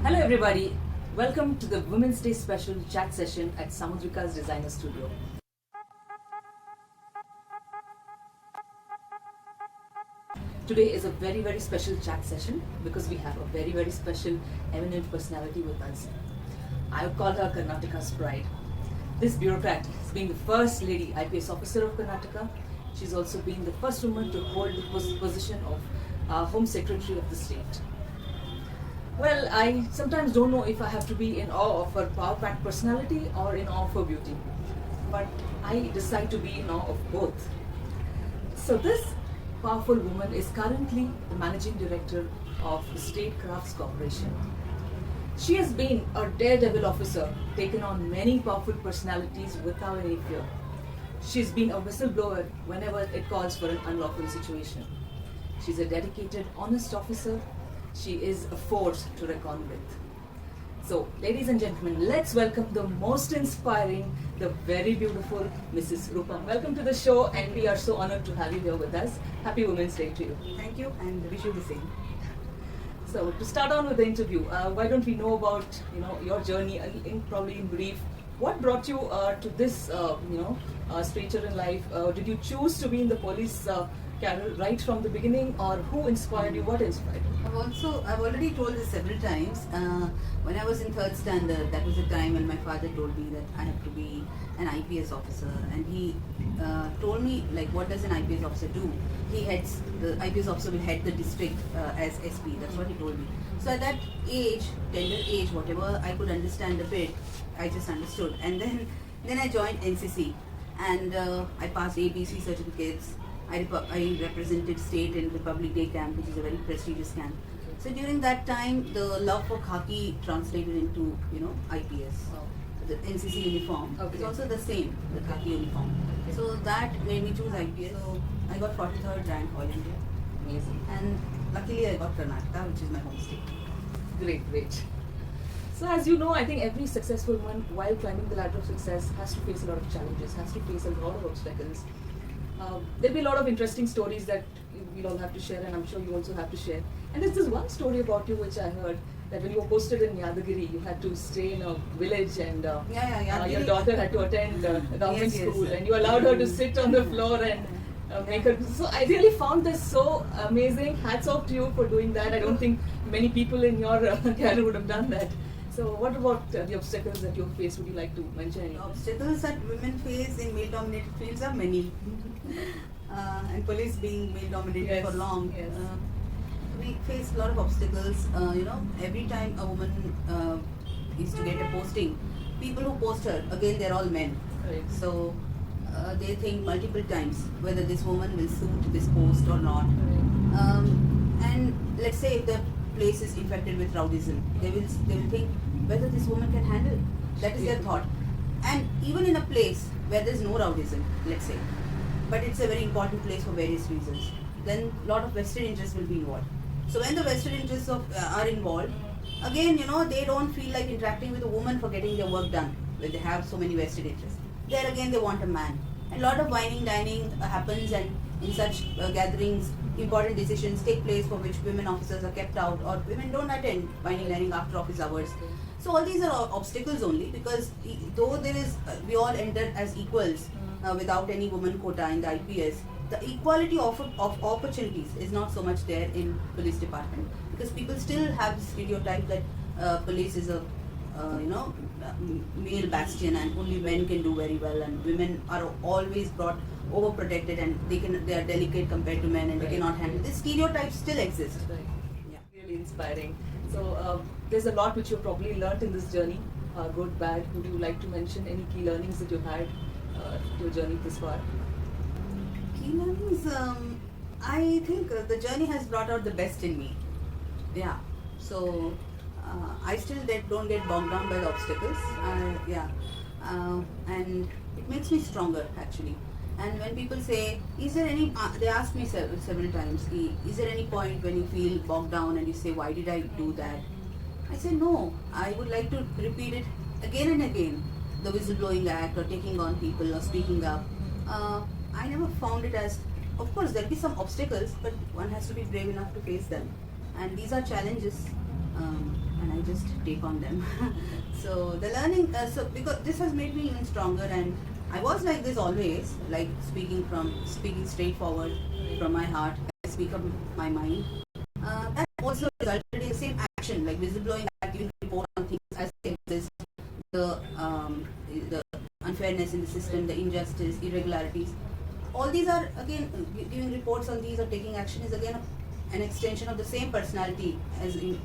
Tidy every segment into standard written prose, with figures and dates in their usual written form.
Hello everybody, welcome to the Women's Day special chat session at Samudrika's Designer Studio. Today is a very special chat session because we have a very special eminent personality with us. I would call her Karnataka's pride. This bureaucrat has been the first lady IPS officer of Karnataka. She's also been the first woman to hold the position of Home Secretary of the state. Well, I sometimes don't know if I have to be in awe of her power-packed personality or in awe of her beauty. But I decide to be in awe of both. So this powerful woman is currently the Managing Director of the State Crafts Corporation. She has been a daredevil officer, taken on many powerful personalities without any fear. She's been a whistleblower whenever it calls for an unlawful situation. She's a dedicated, honest officer. She is a force to reckon with. So, ladies and gentlemen, let's welcome the most inspiring, the very beautiful Mrs. Rupam. Welcome to the show, and we are so honored to have you here with us. Happy Women's Day to you. Thank you, and wish you the same. So, to start on with the interview, why don't we know about your journey, probably in brief. What brought you to this stature in life? Did you choose to be in the police career right from the beginning, or who inspired you? What inspired you? I've already told this several times. When I was in third standard, that was the time when my father told me that I have to be an IPS officer, and he told me what does an IPS officer do? The IPS officer will head the district as SP. That's what he told me. So at that age, tender age, whatever I could understand a bit, I just understood. And then I joined NCC, and I passed ABC certificates. I represented state in Republic Day camp, which is a very prestigious camp. So during that time, the love for khaki translated into IPS. Oh. The NCC uniform is also the same, the khaki uniform. Okay. So that made me choose IPS. So I got 43rd rank All India, Amazing. and luckily I got Karnataka, which is my home state. Great. So as you know, I think every successful woman, while climbing the ladder of success, has to face a lot of challenges, has to face a lot of obstacles. There'll be a lot of interesting stories that we'll all have to share, and I'm sure you also have to share. And there's this one story about you which I heard, that when you were posted in Yadagiri, you had to stay in a village, and your daughter had to attend a government school, and you allowed her to sit on the floor and make her. So I really found this so amazing. Hats off to you for doing that. I don't think many people in your career would have done that. So what about the obstacles that you faced? Would you like to mention any? Obstacles that women face in male-dominated fields are many. And police being male-dominated for long, yes. We face a lot of obstacles. Every time a woman is to get a posting, people who post her, again, they're all men. Right. So they think multiple times whether this woman will suit this post or not. Right. And let's say if the place is infected with rowdyism, they will think whether this woman can handle it. That is their thought. And even in a place where there's no rowdyism, let's say, but it's a very important place for various reasons, then a lot of vested interests will be involved. So when the vested interests are involved, again, they don't feel like interacting with a woman for getting their work done when they have so many vested interests. There again, they want a man. And a lot of whining, dining happens, and in such gatherings, important decisions take place for which women officers are kept out, or women don't attend whining, dining after office hours. So all these are obstacles only, because though we all enter as equals without any woman quota in the IPS, the equality of opportunities is not so much there in police department, because people still have the stereotype that police is a male bastion and only men can do very well, and women are always brought overprotected, and they are delicate compared to men, and they cannot handle. This stereotype still exists. Right. Yeah. Really inspiring. So there's a lot which you've probably learnt in this journey, good, bad. Would you like to mention any key learnings that you had your journey this far? Key learnings, I think the journey has brought out the best in me. Yeah. So I still don't get bogged down by the obstacles. And it makes me stronger actually. And when people say, is there any, they ask me several times, is there any point when you feel bogged down and you say, why did I do that? I say, no, I would like to repeat it again and again. The whistleblowing act, or taking on people, or speaking up. I never found it as, of course there'll be some obstacles, but one has to be brave enough to face them. And these are challenges, and I just take on them. So the learning, so because this has made me even stronger, and I was like this always, like speaking straightforward from my heart. I speak up my mind. That also resulted in the same action, like whistleblowing, giving report on things as they exist, the unfairness in the system, the injustice, irregularities. All these are again giving reports on these or taking action is again an extension of the same personality as in,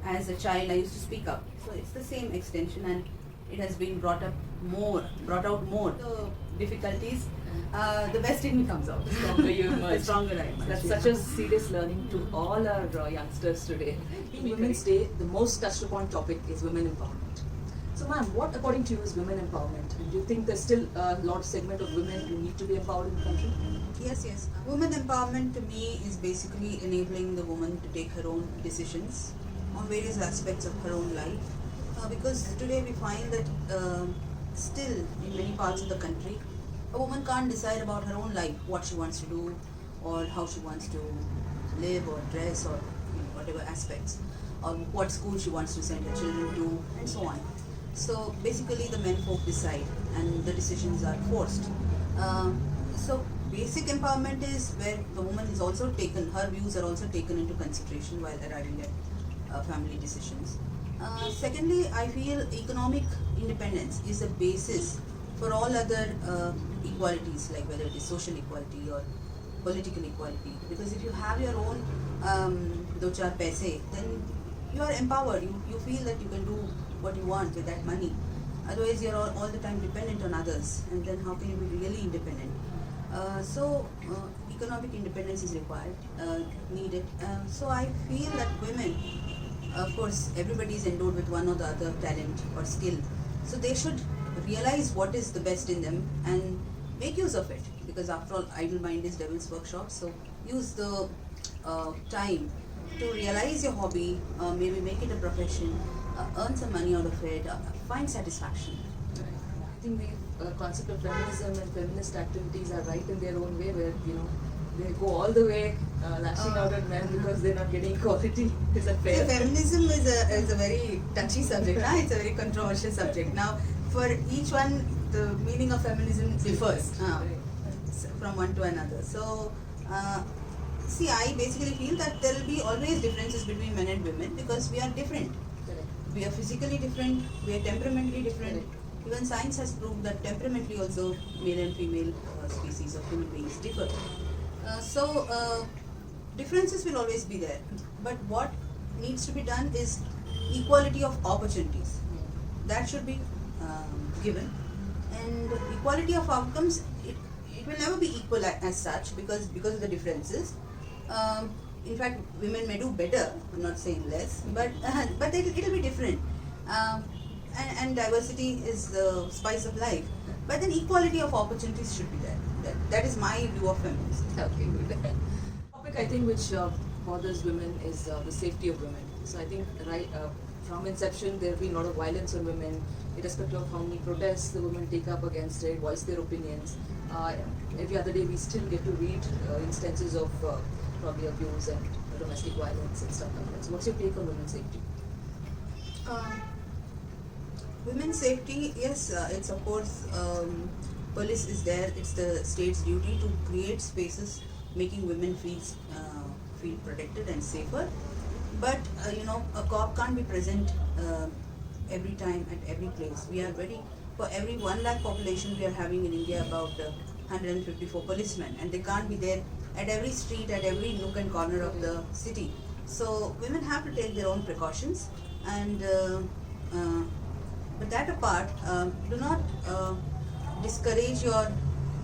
as a child I used to speak up. So it's the same extension, and it has been brought out more. The difficulties, the best in me comes out. The stronger you emerge. The stronger I emerge. That's yeah. such a serious learning to all our youngsters today. In Women's Day, the most touched upon topic is women empowerment. So, ma'am, what according to you is women empowerment? Do you think there's still a large segment of women who need to be empowered in the country? Yes. Women empowerment to me is basically enabling the woman to take her own decisions on various aspects of her own life. Because today we find that still in many parts of the country, a woman can't decide about her own life, what she wants to do, or how she wants to live or dress, or whatever aspects, or what school she wants to send her children to, and so on. So basically the men folk decide, and the decisions are forced. So basic empowerment is where the woman is also taken, her views are also taken into consideration while arriving at family decisions. Secondly, I feel economic independence is a basis for all other equalities, like whether it is social equality or political equality. Because if you have your own do char paise, then you are empowered. You feel that you can do what you want with that money. Otherwise, you're all the time dependent on others, and then how can you be really independent? So economic independence is required, needed. So I feel that women, of course, everybody is endowed with one or the other talent or skill. So they should realize what is the best in them and make use of it. Because after all, idle mind is devil's workshop. So use the time to realize your hobby, maybe make it a profession, earn some money out of it, find satisfaction. I think the concept of feminism and feminist activities are right in their own way, where they go all the way lashing out at men because they're not getting equality. Is that fair? So feminism is a very touchy subject. It's a very controversial subject. Now, for each one, the meaning of feminism differs from one to another. So, see, I basically feel that there will be always differences between men and women because we are different. Correct. We are physically different. We are temperamentally different. Correct. Even science has proved that temperamentally also male and female species of human beings differ. So differences will always be there. But what needs to be done is equality of opportunities. That should be given. And equality of outcomes, it will never be equal as such because of the differences. In fact, women may do better. I'm not saying less, but it'll be different. And diversity is the spice of life. But then equality of opportunities should be there. That is my view of feminism. Okay, good. Topic I think which bothers women is the safety of women. So I think from inception there have been a lot of violence on women, irrespective of how many protests the women take up against it, voice their opinions. Every other day we still get to read instances of probably abuse and domestic violence and stuff like that. So what's your take on women's safety? Women's safety, yes, it's of course, police is there. It's the state's duty to create spaces making women feel protected and safer. But a cop can't be present every time at every place. We are ready for every 1 lakh population. We are having in India about 154 policemen, and they can't be there at every street, at every nook and corner of the city. So women have to take their own precautions, and but that apart, do not discourage your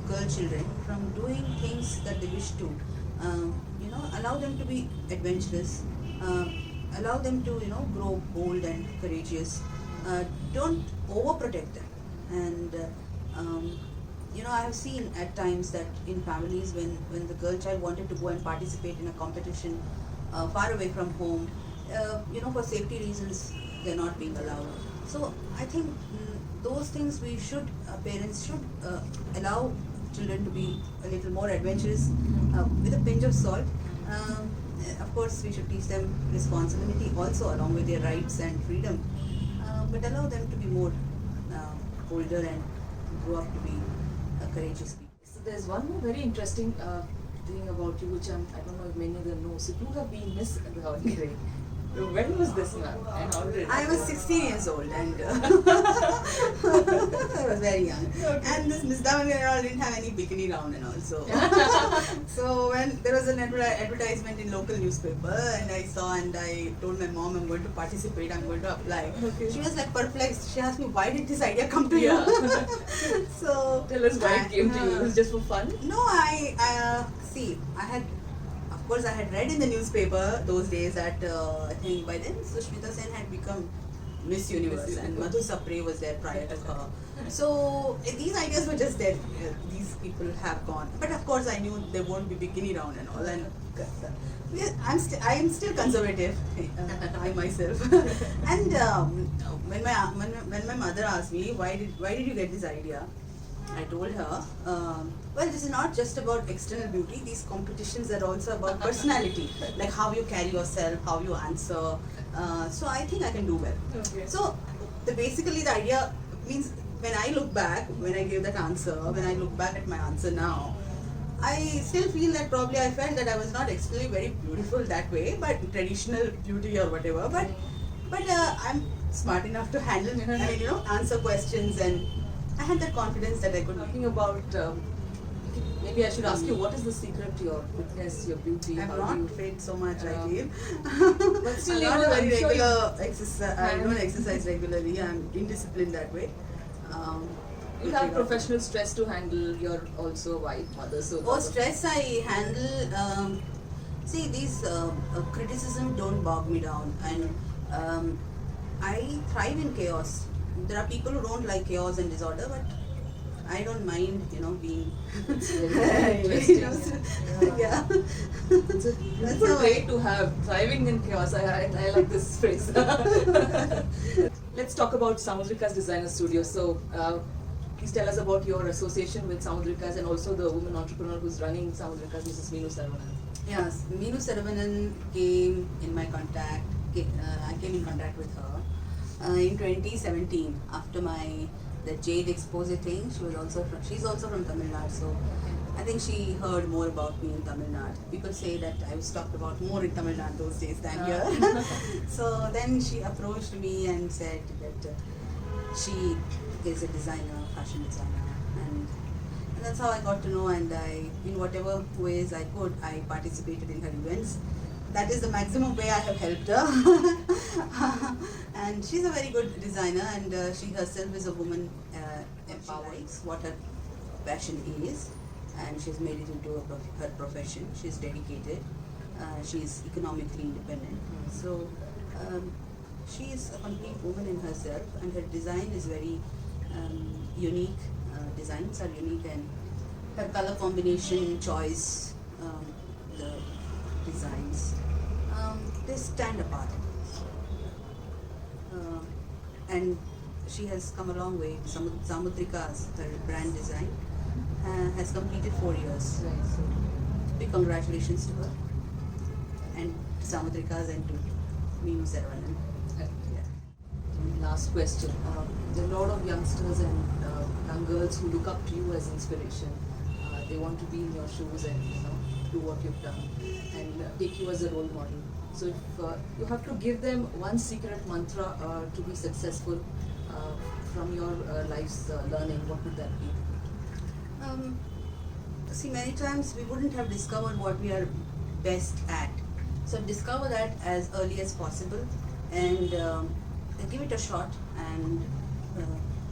girl children from doing things that they wish to. Allow them to be adventurous. Allow them to grow bold and courageous. Don't overprotect them. And I have seen at times that in families when the girl child wanted to go and participate in a competition far away from home, for safety reasons they're not being allowed. So I think those things parents should allow children to be a little more adventurous with a pinch of salt. Of course, we should teach them responsibility also along with their rights and freedom, but allow them to be more older and grow up to be courageous people. So there's one more very interesting thing about you, which I don't know if many of them know. So you have been Miss Davangere. When was this, ma'am? And how did it I was happen? 16 years old and I was very young. And this Miss Davangere and all didn't have any bikini round and all. So when there was an advertisement in local newspaper and I saw and I told my mom I'm going to participate, I'm going to apply. Okay. She was like perplexed. She asked me, why did this idea come to Yeah. you? So Tell us why it came to you. It was just for fun? No, I see. Of course, I had read in the newspaper those days that I think by then Sushmita Sen had become Miss Universe and Madhu Sapre was there prior to her. So these ideas were just there. These people have gone, but of course I knew there won't be bikini round and all. And I am still conservative, I myself. And when my mother asked me why did you get this idea, I told her, well, this is not just about external beauty. These competitions are also about personality, like how you carry yourself, how you answer. So I think I can do well. Okay. So basically the idea means when I look back, when I gave that answer, when I look back at my answer now, I still feel that probably I felt that I was not externally very beautiful that way, but traditional beauty or whatever. But I'm smart enough to handle, answer questions, and I had that confidence that I could. Talking about, maybe I should ask you, what is the secret to your fitness, your beauty? I'm How not do you- fit so much, I feel. But still, I'm you not know, a very I'm sure you- regular exercise. I don't exercise regularly. I'm indisciplined that way. You have professional stress to handle. You're also a wife, mother, so. Oh, stress I handle. See, these criticism don't bog me down, and I thrive in chaos. There are people who don't like chaos and disorder, but I don't mind, being. It's very interesting. Yeah. It's a That's beautiful how way to have thriving in chaos. I like this phrase. Let's talk about Samudrika's Designer Studio. So, please tell us about your association with Samudrika's and also the woman entrepreneur who's running Samudrika's, Mrs. Meenu Saravanan. Yes, Meenu Saravanan came in my contact. I came in contact with her in 2017 after the Jade Expose thing. She's also from Tamil Nadu, so I think she heard more about me in Tamil Nadu. People say that I was talked about more in Tamil Nadu those days than here. So then she approached me and said that she is a designer, fashion designer, and that's how I got to know. And in whatever ways I could, I participated in her events. That is the maximum way I have helped her. And she's a very good designer, and she herself is a woman empowered. She likes what her passion is, and she's made it into her profession. She's dedicated. She's economically independent. So she is a complete woman in herself, and her design is very unique. Designs are unique, and her color combination choice, the designs, they stand apart. And she has come a long way. Samudrika's, her brand design, has completed 4 years. Right, so. Big congratulations to her and to Samudrika's and to Meenu Saravanan. Last question. There are a lot of youngsters and young girls who look up to you as inspiration. They want to be in your shoes and do what you've done and take you as a role model. So if you have to give them one secret mantra to be successful from your life's learning, what would that be? See, many times we wouldn't have discovered what we are best at. So discover that as early as possible and give it a shot and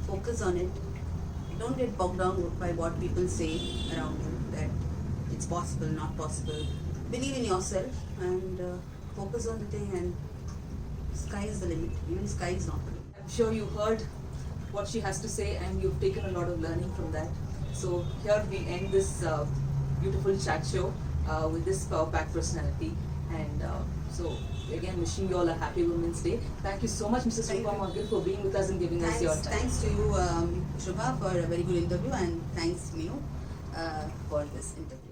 focus on it. Don't get bogged down by what people say around you, that it's possible, not possible. Believe in yourself and focus on the thing, and sky is the limit. Even sky is not the limit. I'm sure you heard what she has to say and you've taken a lot of learning from that. So here we end this beautiful chat show with this power-packed personality. And so again, wishing you all a happy Women's Day. Thank you so much, Mrs. Thank Rupa you. Margil, for being with us and giving us your time. Thanks to you, Shubha, for a very good interview, and thanks, Meenu, for this interview.